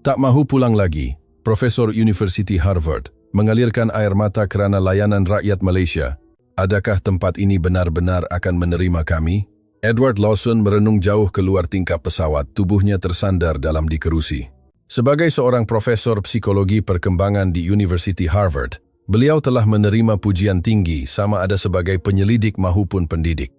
Tak mahu pulang lagi, Profesor University Harvard mengalirkan air mata kerana layanan rakyat Malaysia. Adakah tempat ini benar-benar akan menerima kami? Edward Lawson merenung jauh keluar tingkap pesawat, tubuhnya tersandar dalam di kerusi. Sebagai seorang profesor psikologi perkembangan di University Harvard, beliau telah menerima pujian tinggi sama ada sebagai penyelidik maupun pendidik.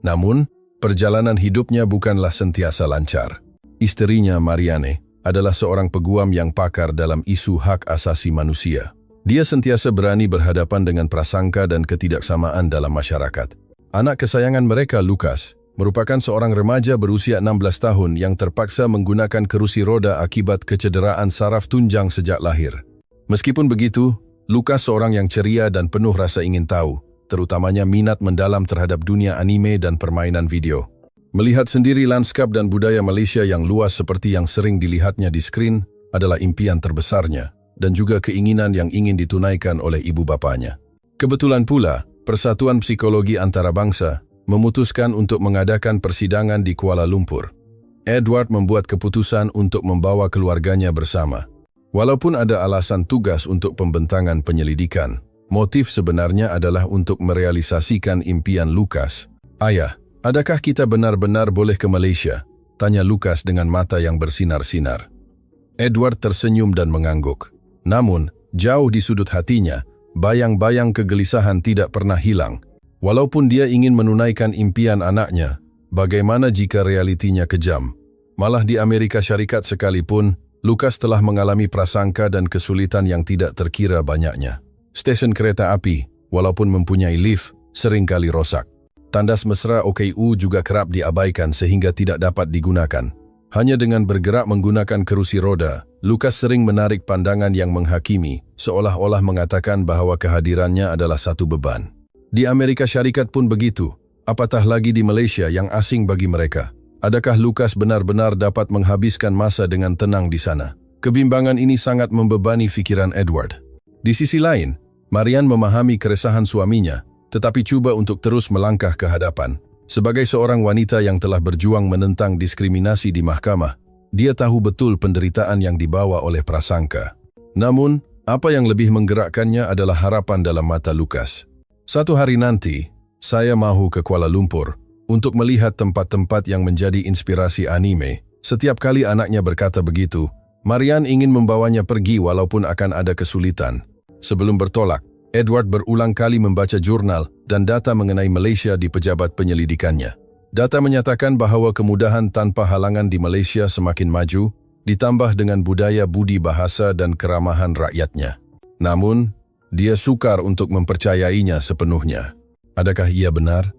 Namun, perjalanan hidupnya bukanlah sentiasa lancar. Isterinya, Marianne, adalah seorang peguam yang pakar dalam isu hak asasi manusia. Dia sentiasa berani berhadapan dengan prasangka dan ketidaksamaan dalam masyarakat. Anak kesayangan mereka, Lucas, merupakan seorang remaja berusia 16 tahun yang terpaksa menggunakan kerusi roda akibat kecederaan saraf tunjang sejak lahir. Meskipun begitu, Lucas seorang yang ceria dan penuh rasa ingin tahu, terutamanya minat mendalam terhadap dunia anime dan permainan video. Melihat sendiri lanskap dan budaya Malaysia yang luas seperti yang sering dilihatnya di skrin adalah impian terbesarnya dan juga keinginan yang ingin ditunaikan oleh ibu bapanya. Kebetulan pula, Persatuan Psikologi Antarabangsa memutuskan untuk mengadakan persidangan di Kuala Lumpur. Edward membuat keputusan untuk membawa keluarganya bersama. Walaupun ada alasan tugas untuk pembentangan penyelidikan, motif sebenarnya adalah untuk merealisasikan impian Lucas. "Ayah, adakah kita benar-benar boleh ke Malaysia?" tanya Lucas dengan mata yang bersinar-sinar. Edward tersenyum dan mengangguk. Namun, jauh di sudut hatinya, bayang-bayang kegelisahan tidak pernah hilang. Walaupun dia ingin menunaikan impian anaknya, bagaimana jika realitinya kejam? Malah di Amerika Syarikat sekalipun, Lucas telah mengalami prasangka dan kesulitan yang tidak terkira banyaknya. Stesen kereta api, walaupun mempunyai lift, seringkali rosak. Tandas mesra OKU juga kerap diabaikan sehingga tidak dapat digunakan. Hanya dengan bergerak menggunakan kerusi roda, Lucas sering menarik pandangan yang menghakimi, seolah-olah mengatakan bahwa kehadirannya adalah satu beban. Di Amerika Syarikat pun begitu, apatah lagi di Malaysia yang asing bagi mereka. Adakah Lucas benar-benar dapat menghabiskan masa dengan tenang di sana? Kebimbangan ini sangat membebani fikiran Edward. Di sisi lain, Marian memahami keresahan suaminya, tetapi cuba untuk terus melangkah ke hadapan. Sebagai seorang wanita yang telah berjuang menentang diskriminasi di mahkamah, dia tahu betul penderitaan yang dibawa oleh prasangka. Namun, apa yang lebih menggerakkannya adalah harapan dalam mata Lucas. "Satu hari nanti, saya mahu ke Kuala Lumpur untuk melihat tempat-tempat yang menjadi inspirasi anime." Setiap kali anaknya berkata begitu, Marian ingin membawanya pergi walaupun akan ada kesulitan. Sebelum bertolak, Edward berulang kali membaca jurnal dan data mengenai Malaysia di pejabat penyelidikannya. Data menyatakan bahawa kemudahan tanpa halangan di Malaysia semakin maju, ditambah dengan budaya budi bahasa dan keramahan rakyatnya. Namun, dia sukar untuk mempercayainya sepenuhnya. Adakah ia benar?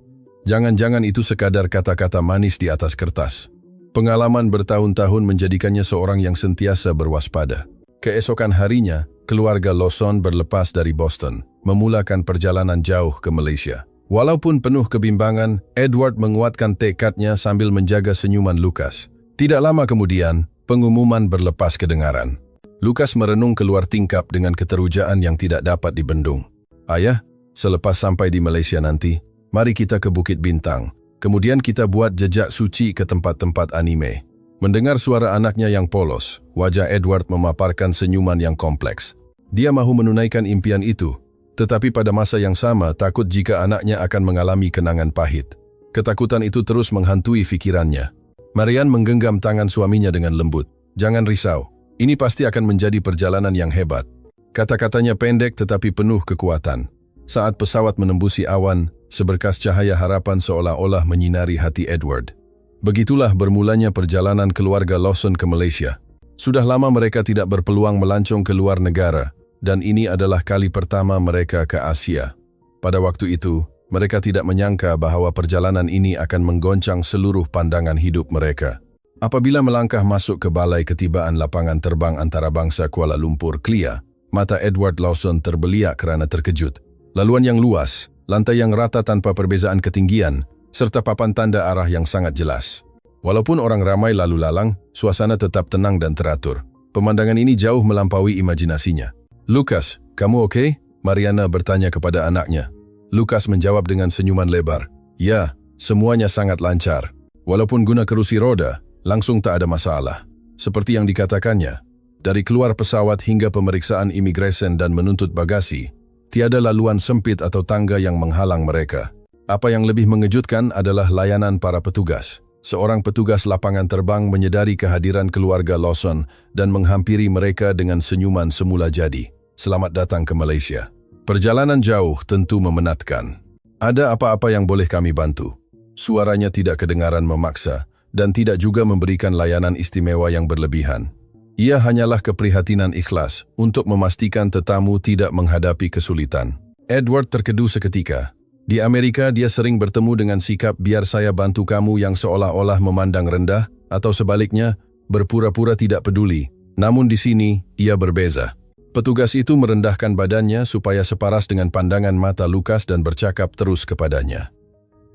Jangan-jangan itu sekadar kata-kata manis di atas kertas. Pengalaman bertahun-tahun menjadikannya seorang yang sentiasa berwaspada. Keesokan harinya, keluarga Lawson berlepas dari Boston, memulakan perjalanan jauh ke Malaysia. Walaupun penuh kebimbangan, Edward menguatkan tekadnya sambil menjaga senyuman Lucas. Tidak lama kemudian, pengumuman berlepas kedengaran. Lucas merenung keluar tingkap dengan keterujaan yang tidak dapat dibendung. "Ayah, selepas sampai di Malaysia nanti, mari kita ke Bukit Bintang. Kemudian kita buat jejak suci ke tempat-tempat anime." Mendengar suara anaknya yang polos, wajah Edward memaparkan senyuman yang kompleks. Dia mahu menunaikan impian itu, tetapi pada masa yang sama takut jika anaknya akan mengalami kenangan pahit. Ketakutan itu terus menghantui fikirannya. Marian menggenggam tangan suaminya dengan lembut. "Jangan risau, ini pasti akan menjadi perjalanan yang hebat." Kata-katanya pendek tetapi penuh kekuatan. Saat pesawat menembusi awan, seberkas cahaya harapan seolah-olah menyinari hati Edward. Begitulah bermulanya perjalanan keluarga Lawson ke Malaysia. Sudah lama mereka tidak berpeluang melancong ke luar negara, dan ini adalah kali pertama mereka ke Asia. Pada waktu itu, mereka tidak menyangka bahwa perjalanan ini akan menggoncang seluruh pandangan hidup mereka. Apabila melangkah masuk ke balai ketibaan lapangan terbang antarabangsa Kuala Lumpur, KLIA, mata Edward Lawson terbeliak kerana terkejut. Laluan yang luas, lantai yang rata tanpa perbezaan ketinggian, serta papan tanda arah yang sangat jelas. Walaupun orang ramai lalu lalang, suasana tetap tenang dan teratur. Pemandangan ini jauh melampaui imajinasinya. "Lucas, kamu oke?" Mariana bertanya kepada anaknya. Lucas menjawab dengan senyuman lebar. "Ya, semuanya sangat lancar. Walaupun guna kerusi roda, langsung tak ada masalah." Seperti yang dikatakannya, Dari keluar pesawat hingga pemeriksaan imigresen dan menuntut bagasi, tiada laluan sempit atau tangga yang menghalang mereka. Apa yang lebih mengejutkan adalah layanan para petugas. Seorang petugas lapangan terbang menyedari kehadiran keluarga Lawson dan menghampiri mereka dengan senyuman semula jadi. Selamat datang ke Malaysia. Perjalanan jauh tentu memenatkan. Ada apa-apa yang boleh kami bantu? Suaranya tidak kedengaran memaksa dan tidak juga memberikan layanan istimewa yang berlebihan. Ia hanyalah keprihatinan ikhlas untuk memastikan tetamu tidak menghadapi kesulitan. Edward terkedu seketika. Di Amerika dia sering bertemu dengan sikap biar saya bantu kamu yang seolah-olah memandang rendah atau sebaliknya berpura-pura tidak peduli. Namun di sini ia berbeza. Petugas itu merendahkan badannya supaya separas dengan pandangan mata Lukas dan bercakap terus kepadanya.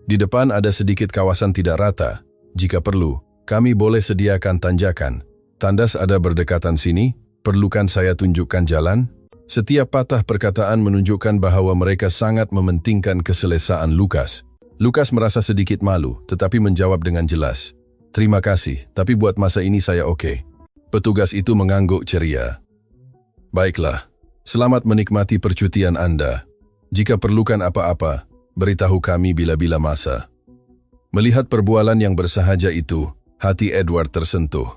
Di depan ada sedikit kawasan tidak rata. Jika perlu, kami boleh sediakan tanjakan. Tandas ada berdekatan sini, perlukan saya tunjukkan jalan? Setiap patah perkataan menunjukkan bahwa mereka sangat mementingkan keselesaan Lukas. Lukas merasa sedikit malu, tetapi menjawab dengan jelas. Terima kasih, tapi buat masa ini saya oke. Petugas itu mengangguk ceria. Baiklah, selamat menikmati percutian Anda. Jika perlukan apa-apa, beritahu kami bila-bila masa. Melihat perbualan yang bersahaja itu, hati Edward tersentuh.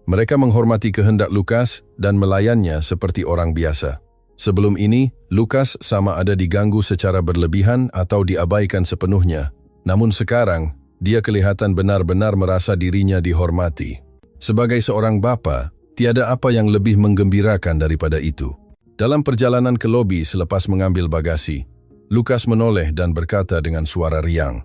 Mereka menghormati kehendak Lukas dan melayannya seperti orang biasa. Sebelum ini, Lukas sama ada diganggu secara berlebihan atau diabaikan sepenuhnya. Namun sekarang, dia kelihatan benar-benar merasa dirinya dihormati. Sebagai seorang bapa, tiada apa yang lebih menggembirakan daripada itu. Dalam perjalanan ke lobi selepas mengambil bagasi, Lukas menoleh dan berkata dengan suara riang,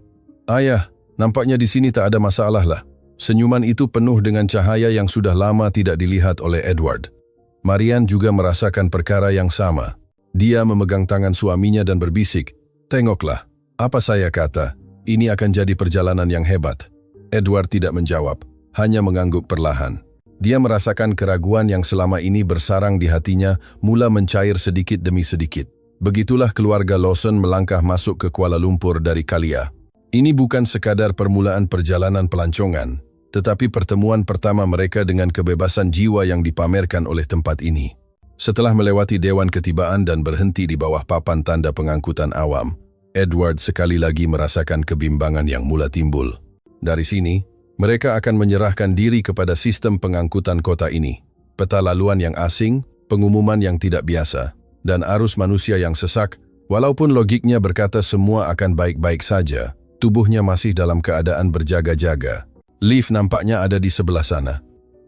"Ayah, nampaknya di sini tak ada masalah lah." Senyuman itu penuh dengan cahaya yang sudah lama tidak dilihat oleh Edward. Marian juga merasakan perkara yang sama. Dia memegang tangan suaminya dan berbisik, "Tengoklah, apa saya kata, ini akan jadi perjalanan yang hebat." Edward tidak menjawab, hanya mengangguk perlahan. Dia merasakan keraguan yang selama ini bersarang di hatinya mula mencair sedikit demi sedikit. Begitulah keluarga Lawson melangkah masuk ke Kuala Lumpur dari Kalia. Ini bukan sekadar permulaan perjalanan pelancongan, tetapi pertemuan pertama mereka dengan kebebasan jiwa yang dipamerkan oleh tempat ini. Setelah melewati Dewan Ketibaan dan berhenti di bawah papan tanda pengangkutan awam, Edward sekali lagi merasakan kebimbangan yang mula timbul. Dari sini, mereka akan menyerahkan diri kepada sistem pengangkutan kota ini. Peta laluan yang asing, pengumuman yang tidak biasa, dan arus manusia yang sesak, walaupun logiknya berkata semua akan baik-baik saja, tubuhnya masih dalam keadaan berjaga-jaga. Lift nampaknya ada di sebelah sana.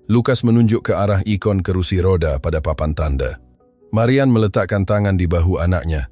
Lukas menunjuk ke arah ikon kerusi roda pada papan tanda. Marian meletakkan tangan di bahu anaknya.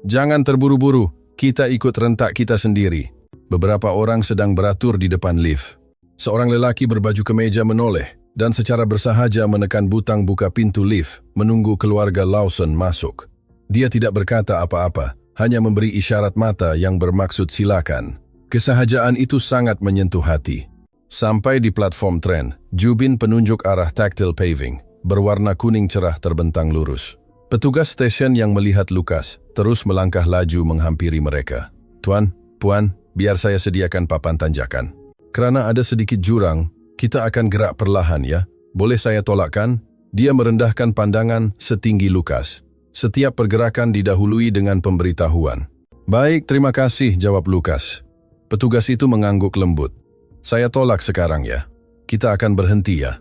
"Jangan terburu-buru, kita ikut rentak kita sendiri." Beberapa orang sedang beratur di depan lift. Seorang lelaki berbaju kemeja menoleh dan secara bersahaja menekan butang buka pintu lift, menunggu keluarga Lawson masuk. Dia tidak berkata apa-apa, hanya memberi isyarat mata yang bermaksud silakan. Kesahajaan itu sangat menyentuh hati. Sampai di platform tren, jubin penunjuk arah tactile paving, berwarna kuning cerah terbentang lurus. Petugas stesen yang melihat Lukas terus melangkah laju menghampiri mereka. "Tuan, Puan, biar saya sediakan papan tanjakan. Kerana ada sedikit jurang, kita akan gerak perlahan ya. Boleh saya tolakkan?" Dia merendahkan pandangan setinggi Lukas. Setiap pergerakan didahului dengan pemberitahuan. "Baik, terima kasih," jawab Lukas. Petugas itu mengangguk lembut. "Saya tolak sekarang ya. Kita akan berhenti ya."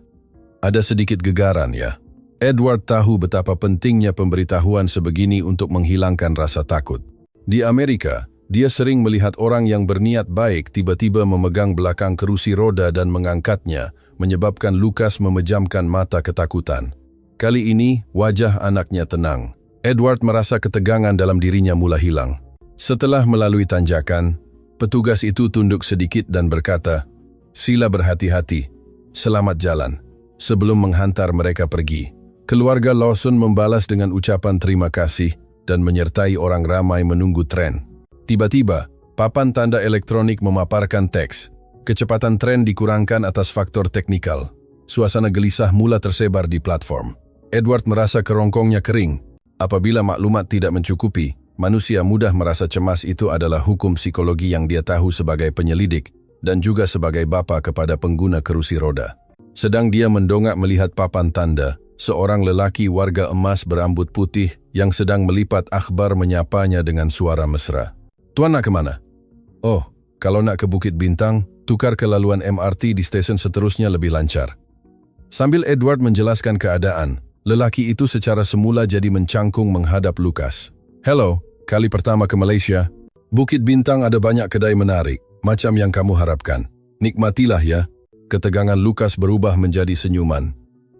Ada sedikit gegaran ya. Edward tahu betapa pentingnya pemberitahuan sebegini untuk menghilangkan rasa takut. Di Amerika, dia sering melihat orang yang berniat baik tiba-tiba memegang belakang kerusi roda dan mengangkatnya, menyebabkan Lukas memejamkan mata ketakutan. Kali ini, wajah anaknya tenang. Edward merasa ketegangan dalam dirinya mula hilang. Setelah melalui tanjakan, petugas itu tunduk sedikit dan berkata, "Sila berhati-hati, selamat jalan." Sebelum menghantar mereka pergi, keluarga Lawson membalas dengan ucapan terima kasih dan menyertai orang ramai menunggu tren. Tiba-tiba, papan tanda elektronik memaparkan teks. Kecepatan tren dikurangkan atas faktor teknikal. Suasana gelisah mula tersebar di platform. Edward merasa kerongkongnya kering. Apabila maklumat tidak mencukupi, manusia mudah merasa cemas. Itu adalah hukum psikologi yang dia tahu sebagai penyelidik dan juga sebagai bapa kepada pengguna kerusi roda. Sedang dia mendongak melihat papan tanda, seorang lelaki warga emas berambut putih yang sedang melipat akhbar menyapanya dengan suara mesra. "Tuan nak kemana?" "Oh, kalau nak ke Bukit Bintang, tukar ke laluan MRT di stesen seterusnya lebih lancar." Sambil Edward menjelaskan keadaan, lelaki itu secara semula jadi mencangkung menghadap Lukas. "Hello, kali pertama ke Malaysia. Bukit Bintang ada banyak kedai menarik, macam yang kamu harapkan. Nikmatilah ya." Ketegangan Lukas berubah menjadi senyuman.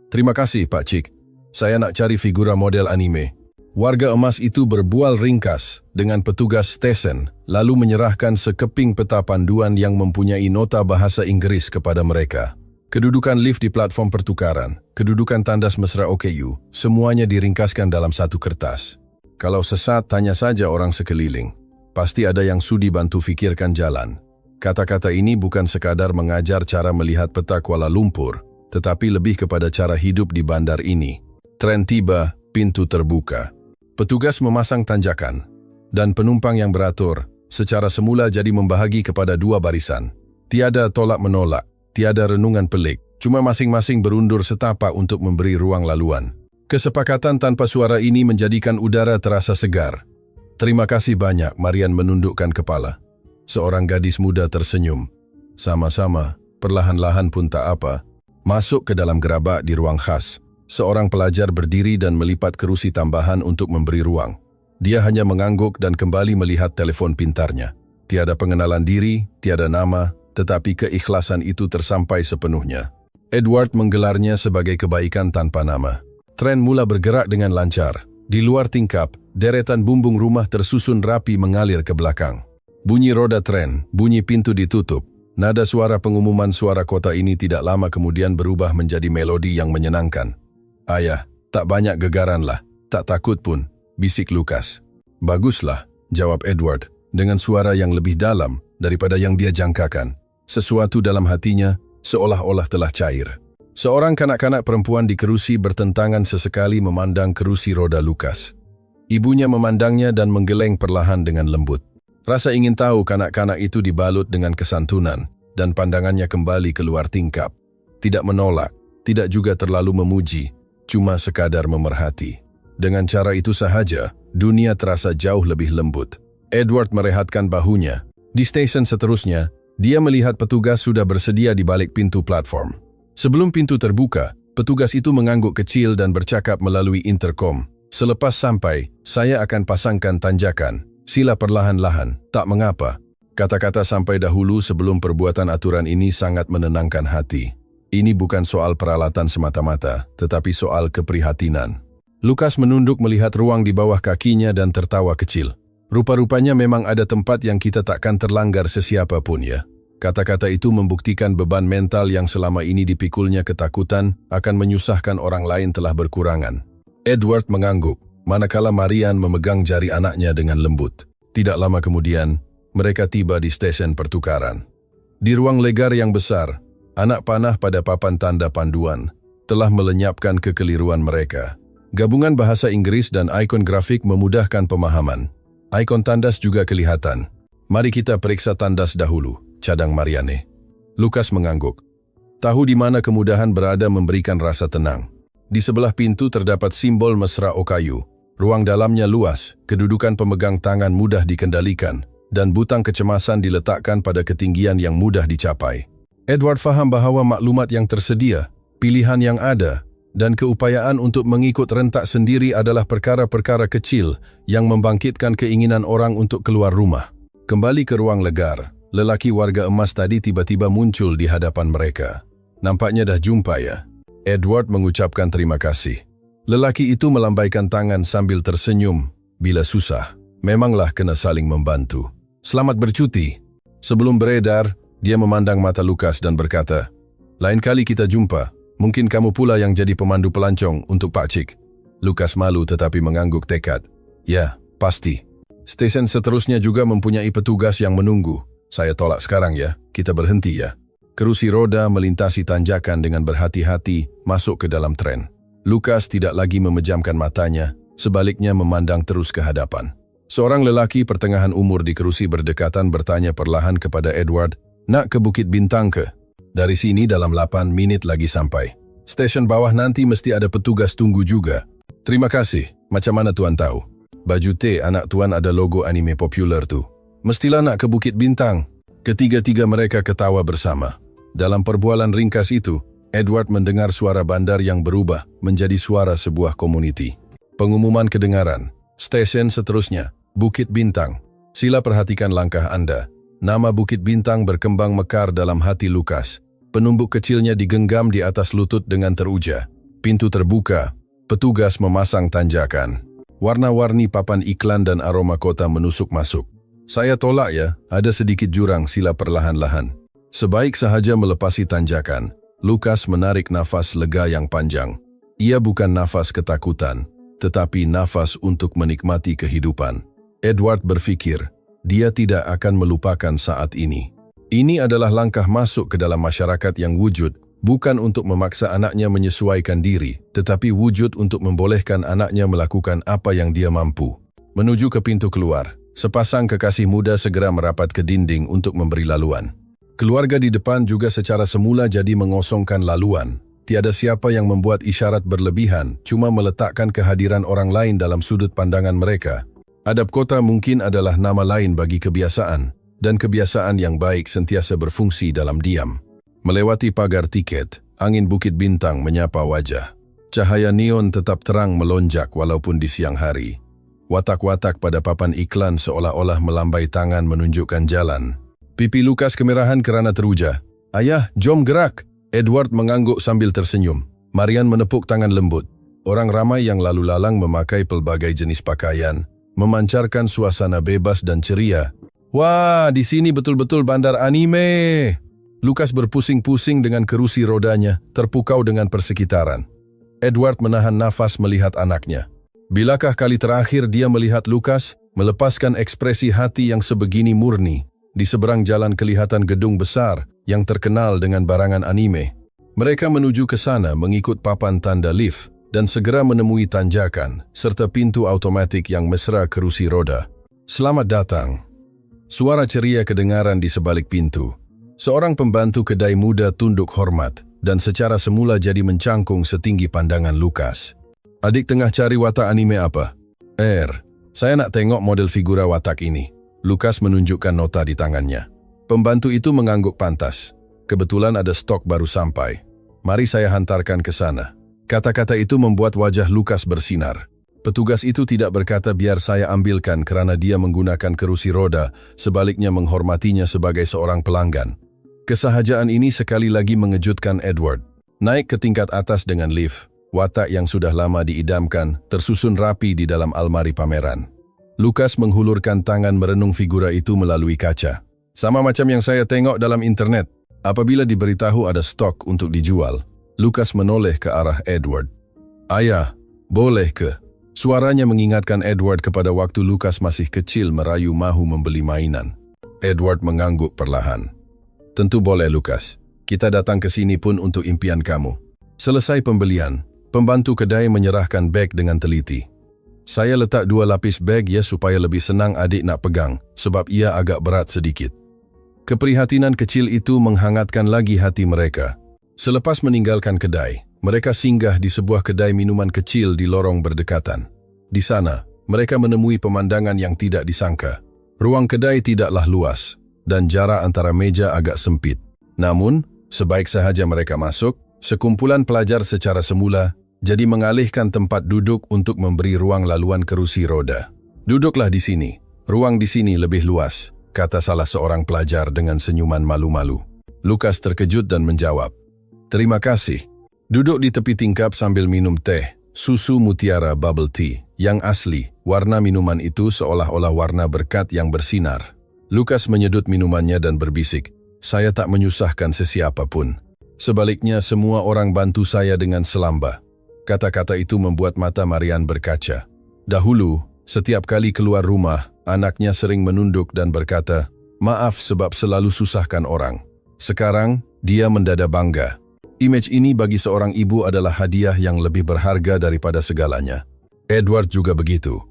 "Terima kasih, Pak Cik. Saya nak cari figura model anime." Warga emas itu berbual ringkas dengan petugas stesen, lalu menyerahkan sekeping peta panduan yang mempunyai nota bahasa Inggris kepada mereka. Kedudukan lift di platform pertukaran, kedudukan tandas mesra OKU, semuanya diringkaskan dalam satu kertas. Kalau sesat, tanya saja orang sekeliling. Pasti ada yang sudi bantu fikirkan jalan. Kata-kata ini bukan sekadar mengajar cara melihat peta Kuala Lumpur, tetapi lebih kepada cara hidup di bandar ini. Tren tiba, pintu terbuka. Petugas memasang tanjakan, dan penumpang yang beratur secara semula jadi membahagi kepada dua barisan. Tiada tolak-menolak, tiada renungan pelik, cuma masing-masing berundur setapak untuk memberi ruang laluan. Kesepakatan tanpa suara ini menjadikan udara terasa segar. "Terima kasih banyak," Marian menundukkan kepala. Seorang gadis muda tersenyum. "Sama-sama," perlahan-lahan pun tak apa. Masuk ke dalam gerabak di ruang khas. Seorang pelajar berdiri dan melipat kerusi tambahan untuk memberi ruang. Dia hanya mengangguk dan kembali melihat telefon pintarnya. Tiada pengenalan diri, tiada nama, tetapi keikhlasan itu tersampai sepenuhnya. Edward menggelarnya sebagai kebaikan tanpa nama. Tren mula bergerak dengan lancar. Di luar tingkap, deretan bumbung rumah tersusun rapi mengalir ke belakang. Bunyi roda tren, bunyi pintu ditutup. Nada suara pengumuman suara kota ini tidak lama kemudian berubah menjadi melodi yang menyenangkan. "Ayah, tak banyak gegaranlah, tak takut pun," bisik Lukas. "Baguslah," jawab Edward, dengan suara yang lebih dalam daripada yang dia jangkakan. Sesuatu dalam hatinya seolah-olah telah cair. Seorang kanak-kanak perempuan di kerusi bertentangan sesekali memandang kerusi roda Lukas. Ibunya memandangnya dan menggeleng perlahan dengan lembut. Rasa ingin tahu kanak-kanak itu dibalut dengan kesantunan, dan pandangannya kembali keluar tingkap. Tidak menolak, tidak juga terlalu memuji, cuma sekadar memerhati. Dengan cara itu sahaja, dunia terasa jauh lebih lembut. Edward merehatkan bahunya. Di stesen seterusnya, dia melihat petugas sudah bersedia di balik pintu platform. Sebelum pintu terbuka, petugas itu mengangguk kecil dan bercakap melalui intercom. "Selepas sampai, saya akan pasangkan tanjakan. Sila perlahan-lahan, tak mengapa." Kata-kata "sampai dahulu" sebelum perbuatan aturan ini sangat menenangkan hati. Ini bukan soal peralatan semata-mata, tetapi soal keprihatinan. Lukas menunduk melihat ruang di bawah kakinya dan tertawa kecil. "Rupa-rupanya memang ada tempat yang kita takkan terlanggar sesiapa pun ya." Kata-kata itu membuktikan beban mental yang selama ini dipikulnya ketakutan akan menyusahkan orang lain telah berkurangan. Edward mengangguk, manakala Marian memegang jari anaknya dengan lembut. Tidak lama kemudian, mereka tiba di stesen pertukaran. Di ruang legar yang besar, anak panah pada papan tanda panduan telah melenyapkan kekeliruan mereka. Gabungan bahasa Inggris dan ikon grafik memudahkan pemahaman. Ikon tandas juga kelihatan. "Mari kita periksa tandas dahulu," cadang Marianne. Lukas mengangguk. Tahu di mana kemudahan berada memberikan rasa tenang. Di sebelah pintu terdapat simbol mesra OKU. Ruang dalamnya luas, kedudukan pemegang tangan mudah dikendalikan, dan butang kecemasan diletakkan pada ketinggian yang mudah dicapai. Edward faham bahawa maklumat yang tersedia, pilihan yang ada, dan keupayaan untuk mengikut rentak sendiri adalah perkara-perkara kecil yang membangkitkan keinginan orang untuk keluar rumah. Kembali ke ruang legar, lelaki warga emas tadi tiba-tiba muncul di hadapan mereka. "Nampaknya dah jumpa ya?" Edward mengucapkan terima kasih. Lelaki itu melambaikan tangan sambil tersenyum. Bila susah, memanglah kena saling membantu. "Selamat bercuti." Sebelum beredar, dia memandang mata Lukas dan berkata, "Lain kali kita jumpa, mungkin kamu pula yang jadi pemandu pelancong untuk Pak Cik." Lukas malu tetapi mengangguk tekad. "Ya, pasti." Stesen seterusnya juga mempunyai petugas yang menunggu. "Saya tolak sekarang ya, kita berhenti ya." Kerusi roda melintasi tanjakan dengan berhati-hati masuk ke dalam tren. Lukas tidak lagi memejamkan matanya, sebaliknya memandang terus ke hadapan. Seorang lelaki pertengahan umur di kerusi berdekatan bertanya perlahan kepada Edward, "Nak ke Bukit Bintang ke?" "Dari sini dalam 8 minit lagi sampai." Stesen bawah nanti mesti ada petugas tunggu juga. Terima kasih. Macam mana tuan tahu? Baju T anak tuan ada logo anime popular tu. Mestilah nak ke Bukit Bintang. Ketiga-tiga mereka ketawa bersama. Dalam perbualan ringkas itu, Edward mendengar suara bandar yang berubah menjadi suara sebuah komuniti. Pengumuman kedengaran. Stesen seterusnya, Bukit Bintang. Sila perhatikan langkah Anda. Nama Bukit Bintang berkembang mekar dalam hati Lukas. Penumbuk kecilnya digenggam di atas lutut dengan teruja. Pintu terbuka. Petugas memasang tanjakan. Warna-warni papan iklan dan aroma kota menusuk masuk. Saya tolak ya, ada sedikit jurang, sila perlahan-lahan. Sebaik sahaja melepasi tanjakan, Lukas menarik nafas lega yang panjang. Ia bukan nafas ketakutan, tetapi nafas untuk menikmati kehidupan. Edward berpikir, dia tidak akan melupakan saat ini. Ini adalah langkah masuk ke dalam masyarakat yang wujud, bukan untuk memaksa anaknya menyesuaikan diri, tetapi wujud untuk membolehkan anaknya melakukan apa yang dia mampu. Menuju ke pintu keluar, sepasang kekasih muda segera merapat ke dinding untuk memberi laluan. Keluarga di depan juga secara semula jadi mengosongkan laluan. Tiada siapa yang membuat isyarat berlebihan, cuma meletakkan kehadiran orang lain dalam sudut pandangan mereka. Adab kota mungkin adalah nama lain bagi kebiasaan, dan kebiasaan yang baik sentiasa berfungsi dalam diam. Melewati pagar tiket, angin Bukit Bintang menyapa wajah. Cahaya neon tetap terang melonjak walaupun di siang hari. Watak-watak pada papan iklan seolah-olah melambai tangan menunjukkan jalan. Pipi Lukas kemerahan kerana teruja. Ayah, jom gerak! Edward mengangguk sambil tersenyum. Marian menepuk tangan lembut. Orang ramai yang lalu lalang memakai pelbagai jenis pakaian, memancarkan suasana bebas dan ceria. Wah, di sini betul-betul bandar anime! Lukas berpusing-pusing dengan kerusi rodanya, terpukau dengan persekitaran. Edward menahan nafas melihat anaknya. Bilakah kali terakhir dia melihat Lukas melepaskan ekspresi hati yang sebegini murni? Di seberang jalan kelihatan gedung besar yang terkenal dengan barangan anime. Mereka menuju ke sana mengikut papan tanda lift dan segera menemui tanjakan serta pintu automatik yang mesra kerusi roda. Selamat datang. Suara ceria kedengaran di sebalik pintu. Seorang pembantu kedai muda tunduk hormat dan secara semula jadi mencangkung setinggi pandangan Lukas. Adik tengah cari watak anime apa? Saya nak tengok model figura watak ini. Lukas menunjukkan nota di tangannya. Pembantu itu mengangguk pantas. Kebetulan ada stok baru sampai. Mari saya hantarkan ke sana. Kata-kata itu membuat wajah Lukas bersinar. Petugas itu tidak berkata biar saya ambilkan kerana dia menggunakan kerusi roda, sebaliknya menghormatinya sebagai seorang pelanggan. Kesahajaan ini sekali lagi mengejutkan Edward. Naik ke tingkat atas dengan lift, watak yang sudah lama diidamkan tersusun rapi di dalam almari pameran. Lukas menghulurkan tangan merenung figura itu melalui kaca. Sama macam yang saya tengok dalam internet. Apabila diberitahu ada stok untuk dijual, Lukas menoleh ke arah Edward. Ayah, boleh ke? Suaranya mengingatkan Edward kepada waktu Lukas masih kecil merayu mahu membeli mainan. Edward mengangguk perlahan. Tentu boleh Lukas. Kita datang ke sini pun untuk impian kamu. Selesai pembelian, pembantu kedai menyerahkan beg dengan teliti. Saya letak 2 lapis beg ya supaya lebih senang adik nak pegang, sebab ia agak berat sedikit. Keprihatinan kecil itu menghangatkan lagi hati mereka. Selepas meninggalkan kedai, mereka singgah di sebuah kedai minuman kecil di lorong berdekatan. Di sana, mereka menemui pemandangan yang tidak disangka. Ruang kedai tidaklah luas, dan jarak antara meja agak sempit. Namun, sebaik sahaja mereka masuk, sekumpulan pelajar secara semula jadi mengalihkan tempat duduk untuk memberi ruang laluan kerusi roda. Duduklah di sini, ruang di sini lebih luas, kata salah seorang pelajar dengan senyuman malu-malu. Lukas terkejut dan menjawab, terima kasih. Duduk di tepi tingkap sambil minum teh, susu mutiara bubble tea, yang asli. Warna minuman itu seolah-olah warna berkat yang bersinar. Lukas menyedut minumannya dan berbisik, saya tak menyusahkan sesiapa pun. Sebaliknya semua orang bantu saya dengan selamba. Kata-kata itu membuat mata Marian berkaca. Dahulu, setiap kali keluar rumah, anaknya sering menunduk dan berkata, maaf sebab selalu susahkan orang. Sekarang, dia mendadak bangga. Image ini bagi seorang ibu adalah hadiah yang lebih berharga daripada segalanya. Edward juga begitu.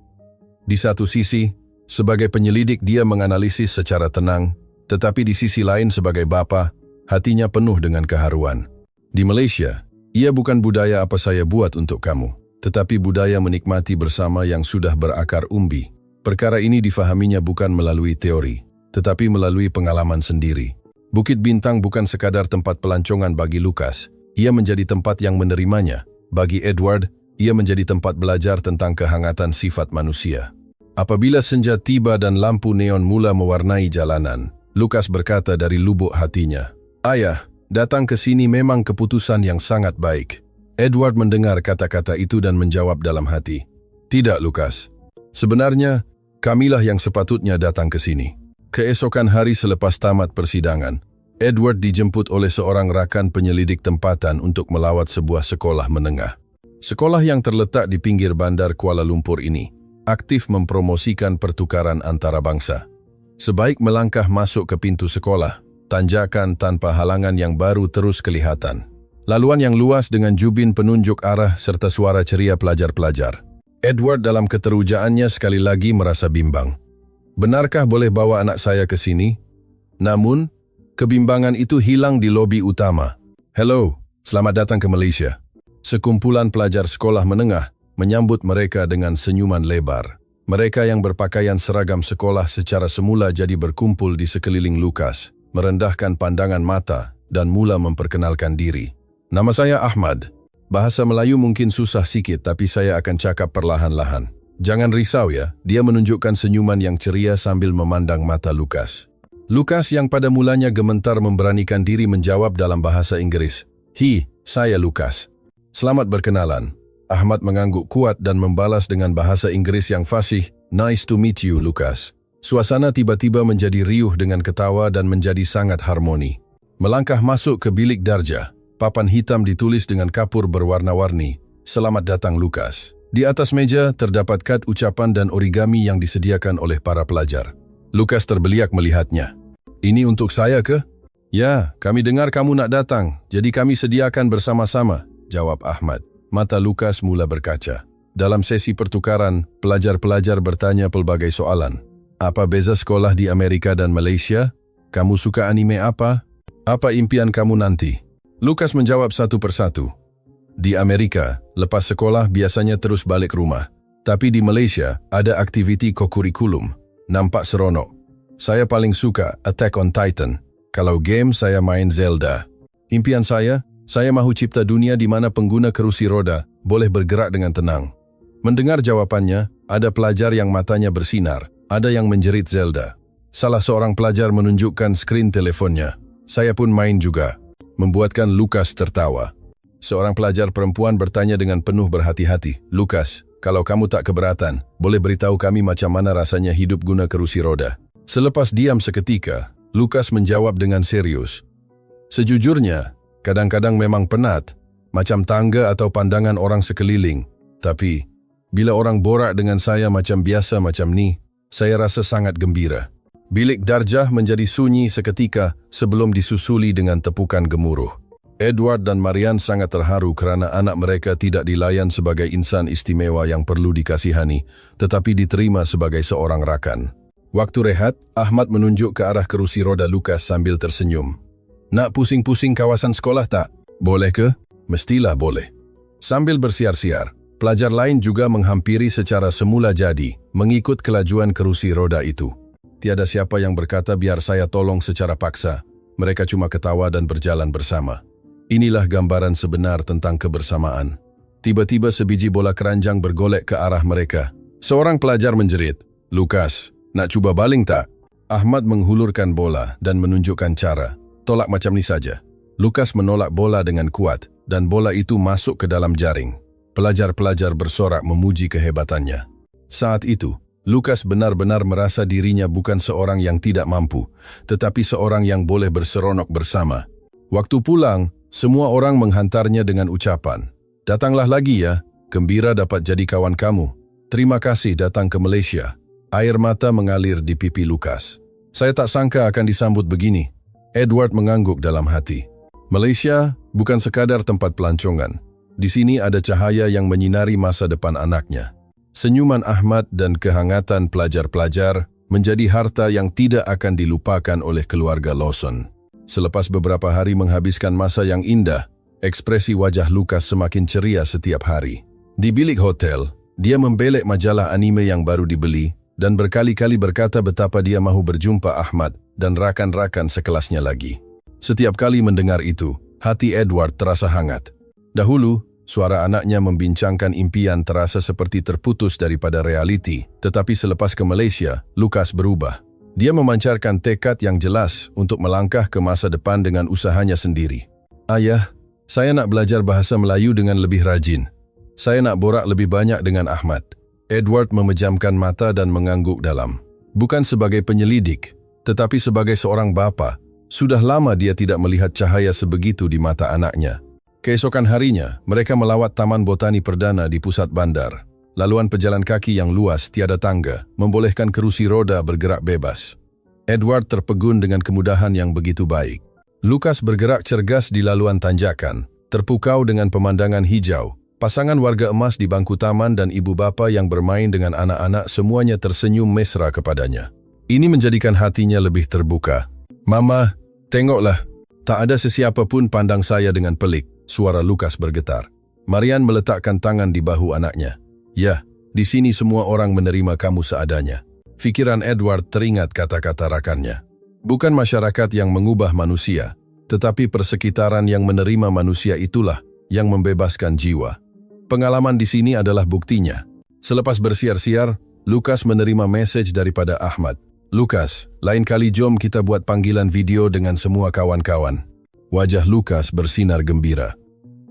Di satu sisi, sebagai penyelidik dia menganalisis secara tenang, tetapi di sisi lain sebagai bapa, hatinya penuh dengan keharuan. Di Malaysia, Ia bukan budaya apa saya buat untuk kamu, tetapi budaya menikmati bersama yang sudah berakar umbi. Perkara ini difahaminya bukan melalui teori, tetapi melalui pengalaman sendiri. Bukit Bintang bukan sekadar tempat pelancongan bagi Lukas, ia menjadi tempat yang menerimanya. Bagi Edward, ia menjadi tempat belajar tentang kehangatan sifat manusia. Apabila senja tiba dan lampu neon mula mewarnai jalanan, Lukas berkata dari lubuk hatinya, "Ayah, datang ke sini memang keputusan yang sangat baik." Edward mendengar kata-kata itu dan menjawab dalam hati, "Tidak, Lukas. Sebenarnya, kamilah yang sepatutnya datang ke sini." Keesokan hari selepas tamat persidangan, Edward dijemput oleh seorang rakan penyelidik tempatan untuk melawat sebuah sekolah menengah. Sekolah yang terletak di pinggir bandar Kuala Lumpur ini aktif mempromosikan pertukaran antara bangsa. Sebaik melangkah masuk ke pintu sekolah, tanjakan tanpa halangan yang baru terus kelihatan. Laluan yang luas dengan jubin penunjuk arah serta suara ceria pelajar-pelajar. Edward dalam keterujaannya sekali lagi merasa bimbang. Benarkah boleh bawa anak saya ke sini? Namun, kebimbangan itu hilang di lobi utama. "Hello, selamat datang ke Malaysia." Sekumpulan pelajar sekolah menengah menyambut mereka dengan senyuman lebar. Mereka yang berpakaian seragam sekolah secara semula jadi berkumpul di sekeliling Lukas, merendahkan pandangan mata dan mula memperkenalkan diri. "Nama saya Ahmad. Bahasa Melayu mungkin susah sikit tapi saya akan cakap perlahan-lahan. Jangan risau ya," dia menunjukkan senyuman yang ceria sambil memandang mata Lukas. Lukas yang pada mulanya gemetar memberanikan diri menjawab dalam bahasa Inggris, "Saya Lukas." "Selamat berkenalan." Ahmad mengangguk kuat dan membalas dengan bahasa Inggris yang fasih, "Nice to meet you, Lukas." Suasana tiba-tiba menjadi riuh dengan ketawa dan menjadi sangat harmoni. Melangkah masuk ke bilik darjah, papan hitam ditulis dengan kapur berwarna-warni, "Selamat datang, Lukas." Di atas meja terdapat kad ucapan dan origami yang disediakan oleh para pelajar. Lukas terbeliak melihatnya. "Ini untuk saya ke?" "Ya, kami dengar kamu nak datang, jadi kami sediakan bersama-sama," jawab Ahmad. Mata Lukas mula berkaca. Dalam sesi pertukaran, pelajar-pelajar bertanya pelbagai soalan. "Apa beza sekolah di Amerika dan Malaysia? Kamu suka anime apa? Apa impian kamu nanti?" Lukas menjawab satu persatu. "Di Amerika, lepas sekolah biasanya terus balik rumah. Tapi di Malaysia, ada aktiviti kokurikulum. Nampak seronok. Saya paling suka Attack on Titan. Kalau game, saya main Zelda. Impian saya mahu cipta dunia di mana pengguna kerusi roda boleh bergerak dengan tenang." Mendengar jawabannya, ada pelajar yang matanya bersinar, ada yang menjerit Zelda. Salah seorang pelajar menunjukkan skrin teleponnya. "Saya pun main juga," membuatkan Lukas tertawa. Seorang pelajar perempuan bertanya dengan penuh berhati-hati, "Lukas, kalau kamu tak keberatan, boleh beritahu kami macam mana rasanya hidup guna kerusi roda?" Selepas diam seketika, Lukas menjawab dengan serius, "Sejujurnya, kadang-kadang memang penat, macam tangga atau pandangan orang sekeliling. Tapi, bila orang borak dengan saya macam biasa macam ni, saya rasa sangat gembira." Bilik darjah menjadi sunyi seketika sebelum disusuli dengan tepukan gemuruh. Edward dan Marian sangat terharu kerana anak mereka tidak dilayan sebagai insan istimewa yang perlu dikasihani, tetapi diterima sebagai seorang rakan. Waktu rehat, Ahmad menunjuk ke arah kerusi roda Lukas sambil tersenyum. "Nak pusing-pusing kawasan sekolah tak? Boleh ke?" "Mestilah boleh." Sambil bersiar-siar, pelajar lain juga menghampiri secara semula jadi, mengikut kelajuan kerusi roda itu. Tiada siapa yang berkata biar saya tolong secara paksa. Mereka cuma ketawa dan berjalan bersama. Inilah gambaran sebenar tentang kebersamaan. Tiba-tiba sebiji bola keranjang bergolek ke arah mereka. Seorang pelajar menjerit, "Lukas, nak cuba baling tak?" Ahmad menghulurkan bola dan menunjukkan cara. "Tolak macam ni saja." Lukas menolak bola dengan kuat dan bola itu masuk ke dalam jaring. Pelajar-pelajar bersorak memuji kehebatannya. Saat itu, Lukas benar-benar merasa dirinya bukan seorang yang tidak mampu, tetapi seorang yang boleh berseronok bersama. Waktu pulang, semua orang menghantarnya dengan ucapan, "Datanglah lagi ya, gembira dapat jadi kawan kamu. Terima kasih datang ke Malaysia." Air mata mengalir di pipi Lukas. "Saya tak sangka akan disambut begini." Edward mengangguk dalam hati. Malaysia bukan sekadar tempat pelancongan. Di sini ada cahaya yang menyinari masa depan anaknya. Senyuman Ahmad dan kehangatan pelajar-pelajar menjadi harta yang tidak akan dilupakan oleh keluarga Lawson. Selepas beberapa hari menghabiskan masa yang indah, ekspresi wajah Lukas semakin ceria setiap hari. Di bilik hotel, dia membelek majalah anime yang baru dibeli dan berkali-kali berkata betapa dia mahu berjumpa Ahmad dan rakan-rakan sekelasnya lagi. Setiap kali mendengar itu, hati Edward terasa hangat. Dahulu, suara anaknya membincangkan impian terasa seperti terputus daripada realiti, tetapi selepas ke Malaysia, Lukas berubah. Dia memancarkan tekad yang jelas untuk melangkah ke masa depan dengan usahanya sendiri. Ayah, saya nak belajar bahasa Melayu dengan lebih rajin. Saya nak borak lebih banyak dengan Ahmad. Edward memejamkan mata dan mengangguk dalam. Bukan sebagai penyelidik, tetapi sebagai seorang bapa. Sudah lama dia tidak melihat cahaya sebegitu di mata anaknya. Keesokan harinya, mereka melawat Taman Botani Perdana di pusat bandar. Laluan pejalan kaki yang luas tiada tangga, membolehkan kerusi roda bergerak bebas. Edward terpegun dengan kemudahan yang begitu baik. Lukas bergerak cergas di laluan tanjakan, terpukau dengan pemandangan hijau. Pasangan warga emas di bangku taman dan ibu bapa yang bermain dengan anak-anak semuanya tersenyum mesra kepadanya. Ini menjadikan hatinya lebih terbuka. Mama, tengoklah, tak ada sesiapa pun pandang saya dengan pelik, suara Lukas bergetar. Marian meletakkan tangan di bahu anaknya. Ya, di sini semua orang menerima kamu seadanya. Fikiran Edward teringat kata-kata rakannya. Bukan masyarakat yang mengubah manusia, tetapi persekitaran yang menerima manusia itulah yang membebaskan jiwa. Pengalaman di sini adalah buktinya. Selepas bersiar-siar, Lukas menerima message daripada Ahmad. Lukas, lain kali jom kita buat panggilan video dengan semua kawan-kawan. Wajah Lukas bersinar gembira.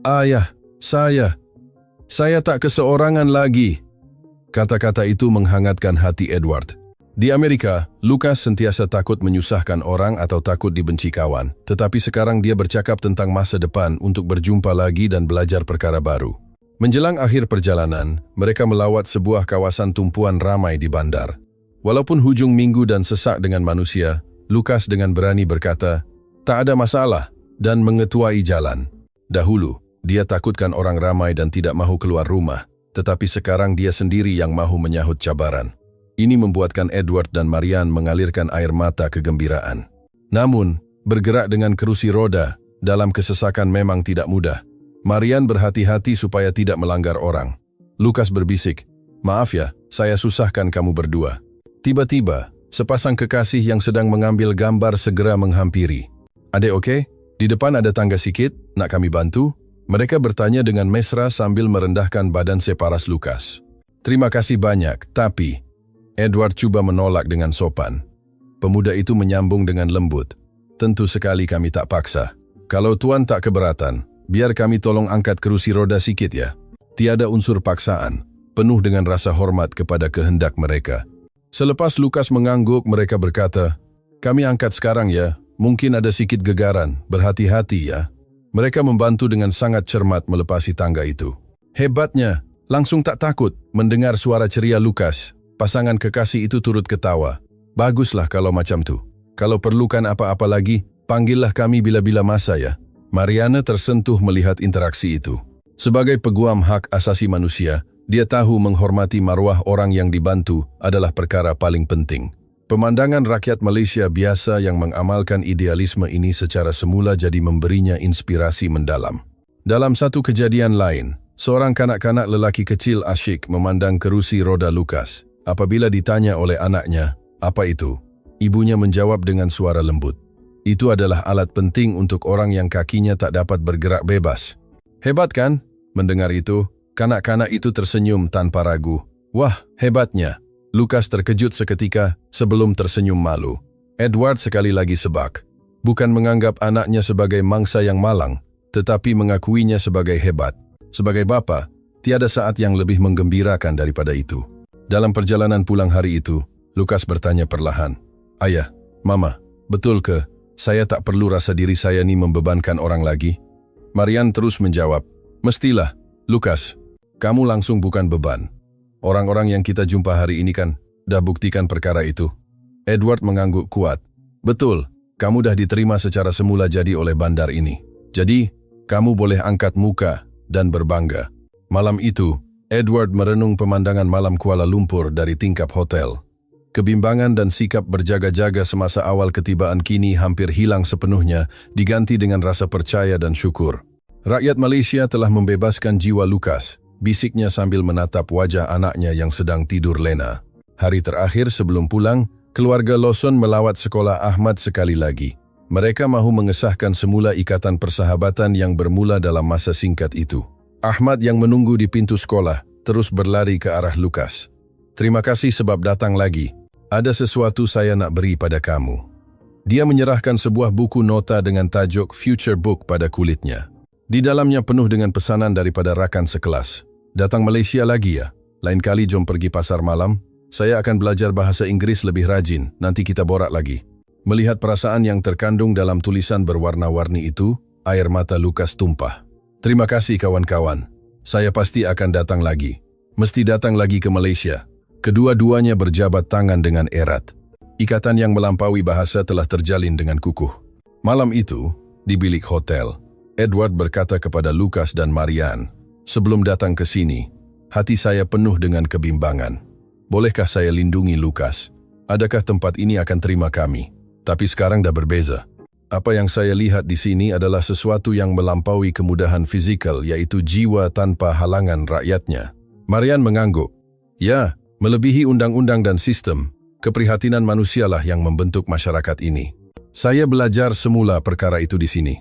Ayah, saya tak keseorangan lagi. Kata-kata itu menghangatkan hati Edward. Di Amerika, Lukas sentiasa takut menyusahkan orang atau takut dibenci kawan. Tetapi sekarang dia bercakap tentang masa depan untuk berjumpa lagi dan belajar perkara baru. Menjelang akhir perjalanan, mereka melawat sebuah kawasan tumpuan ramai di bandar. Walaupun hujung minggu dan sesak dengan manusia, Lukas dengan berani berkata, tak ada masalah, dan mengetuai jalan. Dahulu, dia takutkan orang ramai dan tidak mahu keluar rumah, tetapi sekarang dia sendiri yang mahu menyahut cabaran. Ini membuatkan Edward dan Marian mengalirkan air mata kegembiraan. Namun, bergerak dengan kerusi roda dalam kesesakan memang tidak mudah. Marian berhati-hati supaya tidak melanggar orang. Lukas berbisik, maaf ya, saya susahkan kamu berdua. Tiba-tiba, sepasang kekasih yang sedang mengambil gambar segera menghampiri. Adek oke? Di depan ada tangga sikit, nak kami bantu? Mereka bertanya dengan mesra sambil merendahkan badan separas Lukas. Terima kasih banyak, tapi... Edward cuba menolak dengan sopan. Pemuda itu menyambung dengan lembut. Tentu sekali kami tak paksa. Kalau tuan tak keberatan, biar kami tolong angkat kerusi roda sikit ya. Tiada unsur paksaan, penuh dengan rasa hormat kepada kehendak mereka. Selepas Lukas mengangguk, mereka berkata, kami angkat sekarang ya, mungkin ada sikit gegaran, berhati-hati ya. Mereka membantu dengan sangat cermat melepasi tangga itu. Hebatnya, langsung tak takut mendengar suara ceria Lukas. Pasangan kekasih itu turut ketawa. Baguslah kalau macam tu. Kalau perlukan apa-apa lagi, panggillah kami bila-bila masa ya. Mariana tersentuh melihat interaksi itu. Sebagai peguam hak asasi manusia, dia tahu menghormati maruah orang yang dibantu adalah perkara paling penting. Pemandangan rakyat Malaysia biasa yang mengamalkan idealisme ini secara semula jadi memberinya inspirasi mendalam. Dalam satu kejadian lain, seorang kanak-kanak lelaki kecil asyik memandang kerusi roda Lukas. Apabila ditanya oleh anaknya, apa itu? Ibunya menjawab dengan suara lembut. Itu adalah alat penting untuk orang yang kakinya tak dapat bergerak bebas. Hebat kan? Mendengar itu, kanak-kanak itu tersenyum tanpa ragu. Wah, hebatnya. Lukas terkejut seketika sebelum tersenyum malu. Edward sekali lagi sebak. Bukan menganggap anaknya sebagai mangsa yang malang, tetapi mengakuinya sebagai hebat. Sebagai bapa, tiada saat yang lebih menggembirakan daripada itu. Dalam perjalanan pulang hari itu, Lukas bertanya perlahan, Ayah, Mama, betul ke? Saya tak perlu rasa diri saya ni membebankan orang lagi? Marian terus menjawab, mestilah, Lukas, kamu langsung bukan beban. Orang-orang yang kita jumpa hari ini kan dah buktikan perkara itu. Edward mengangguk kuat. Betul, kamu dah diterima secara semula jadi oleh bandar ini. Jadi, kamu boleh angkat muka dan berbangga. Malam itu, Edward merenung pemandangan malam Kuala Lumpur dari tingkap hotel. Kebimbangan dan sikap berjaga-jaga semasa awal ketibaan kini hampir hilang sepenuhnya, diganti dengan rasa percaya dan syukur. Rakyat Malaysia telah membebaskan jiwa Lukas, bisiknya sambil menatap wajah anaknya yang sedang tidur lena. Hari terakhir sebelum pulang, keluarga Lawson melawat sekolah Ahmad sekali lagi. Mereka mahu mengesahkan semula ikatan persahabatan yang bermula dalam masa singkat itu. Ahmad yang menunggu di pintu sekolah terus berlari ke arah Lukas. "Terima kasih sebab datang lagi. Ada sesuatu saya nak beri pada kamu." Dia menyerahkan sebuah buku nota dengan tajuk Future Book pada kulitnya. Di dalamnya penuh dengan pesanan daripada rakan sekelas. "Datang Malaysia lagi ya? Lain kali jom pergi pasar malam. Saya akan belajar bahasa Inggris lebih rajin, nanti kita borak lagi." Melihat perasaan yang terkandung dalam tulisan berwarna-warni itu, air mata Lukas tumpah. "Terima kasih kawan-kawan. Saya pasti akan datang lagi. Mesti datang lagi ke Malaysia." Kedua-duanya berjabat tangan dengan erat. Ikatan yang melampaui bahasa telah terjalin dengan kukuh. Malam itu, di bilik hotel, Edward berkata kepada Lukas dan Marian, "Sebelum datang ke sini, hati saya penuh dengan kebimbangan. Bolehkah saya lindungi Lukas? Adakah tempat ini akan terima kami? Tapi sekarang dah berbeza. Apa yang saya lihat di sini adalah sesuatu yang melampaui kemudahan fizikal, yaitu jiwa tanpa halangan rakyatnya." Marian mengangguk. "Ya, melebihi undang-undang dan sistem, keprihatinan manusialah yang membentuk masyarakat ini. Saya belajar semula perkara itu di sini."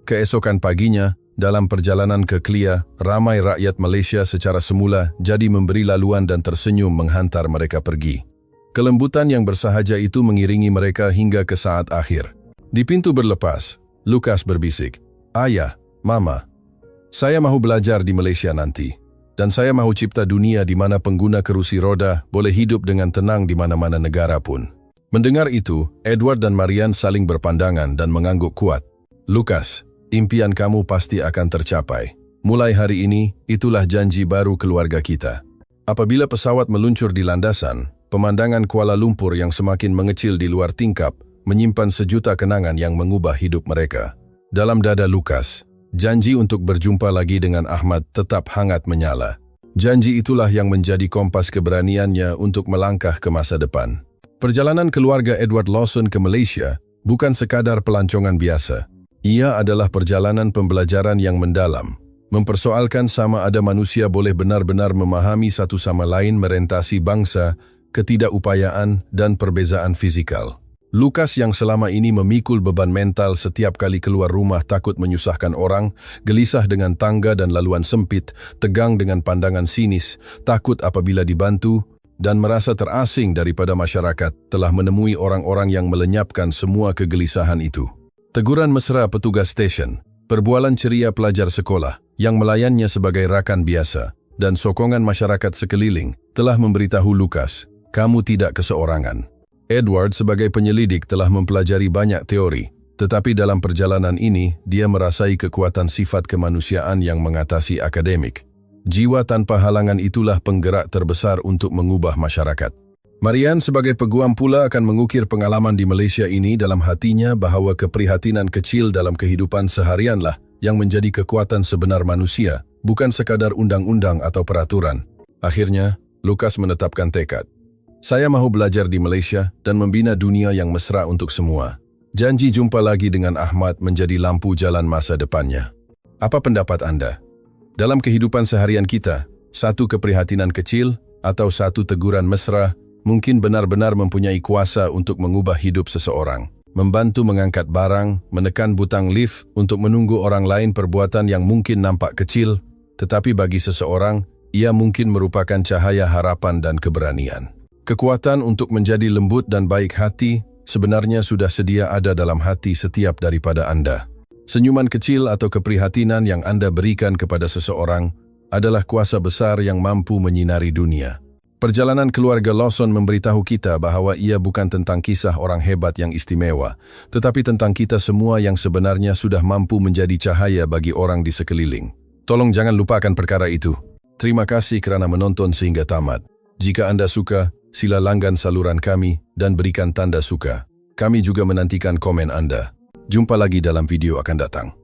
Keesokan paginya, dalam perjalanan ke Kelia, ramai rakyat Malaysia secara semula jadi memberi laluan dan tersenyum menghantar mereka pergi. Kelembutan yang bersahaja itu mengiringi mereka hingga ke saat akhir. Di pintu berlepas, Lukas berbisik, "Ayah, Mama, saya mahu belajar di Malaysia nanti. Dan saya mahu cipta dunia di mana pengguna kerusi roda boleh hidup dengan tenang di mana-mana negara pun." Mendengar itu, Edward dan Marian saling berpandangan dan mengangguk kuat. "Lukas, impian kamu pasti akan tercapai. Mulai hari ini, itulah janji baru keluarga kita." Apabila pesawat meluncur di landasan, pemandangan Kuala Lumpur yang semakin mengecil di luar tingkap menyimpan sejuta kenangan yang mengubah hidup mereka. Dalam dada Lukas, janji untuk berjumpa lagi dengan Ahmad tetap hangat menyala. Janji itulah yang menjadi kompas keberaniannya untuk melangkah ke masa depan. Perjalanan keluarga Edward Lawson ke Malaysia bukan sekadar pelancongan biasa. Ia adalah perjalanan pembelajaran yang mendalam, mempersoalkan sama ada manusia boleh benar-benar memahami satu sama lain merentasi bangsa, ketidakupayaan, dan perbezaan fisikal. Lukas yang selama ini memikul beban mental setiap kali keluar rumah takut menyusahkan orang, gelisah dengan tangga dan laluan sempit, tegang dengan pandangan sinis, takut apabila dibantu, dan merasa terasing daripada masyarakat, telah menemui orang-orang yang melenyapkan semua kegelisahan itu. Teguran mesra petugas stesen, perbualan ceria pelajar sekolah yang melayannya sebagai rakan biasa, dan sokongan masyarakat sekeliling telah memberitahu Lukas, "Kamu tidak keseorangan." Edward sebagai penyelidik telah mempelajari banyak teori, tetapi dalam perjalanan ini dia merasai kekuatan sifat kemanusiaan yang mengatasi akademik. Jiwa tanpa halangan itulah penggerak terbesar untuk mengubah masyarakat. Marian sebagai peguam pula akan mengukir pengalaman di Malaysia ini dalam hatinya bahawa keprihatinan kecil dalam kehidupan seharianlah yang menjadi kekuatan sebenar manusia, bukan sekadar undang-undang atau peraturan. Akhirnya, Lukas menetapkan tekad. "Saya mahu belajar di Malaysia dan membina dunia yang mesra untuk semua." Janji jumpa lagi dengan Ahmad menjadi lampu jalan masa depannya. Apa pendapat Anda? Dalam kehidupan seharian kita, satu keprihatinan kecil atau satu teguran mesra mungkin benar-benar mempunyai kuasa untuk mengubah hidup seseorang. Membantu mengangkat barang, menekan butang lift untuk menunggu orang lain, perbuatan yang mungkin nampak kecil, tetapi bagi seseorang, ia mungkin merupakan cahaya harapan dan keberanian. Kekuatan untuk menjadi lembut dan baik hati sebenarnya sudah sedia ada dalam hati setiap daripada Anda. Senyuman kecil atau keprihatinan yang Anda berikan kepada seseorang adalah kuasa besar yang mampu menyinari dunia. Perjalanan keluarga Lawson memberitahu kita bahawa ia bukan tentang kisah orang hebat yang istimewa, tetapi tentang kita semua yang sebenarnya sudah mampu menjadi cahaya bagi orang di sekeliling. Tolong jangan lupakan perkara itu. Terima kasih kerana menonton sehingga tamat. Jika Anda suka, sila langgan saluran kami dan berikan tanda suka. Kami juga menantikan komen Anda. Jumpa lagi dalam video akan datang.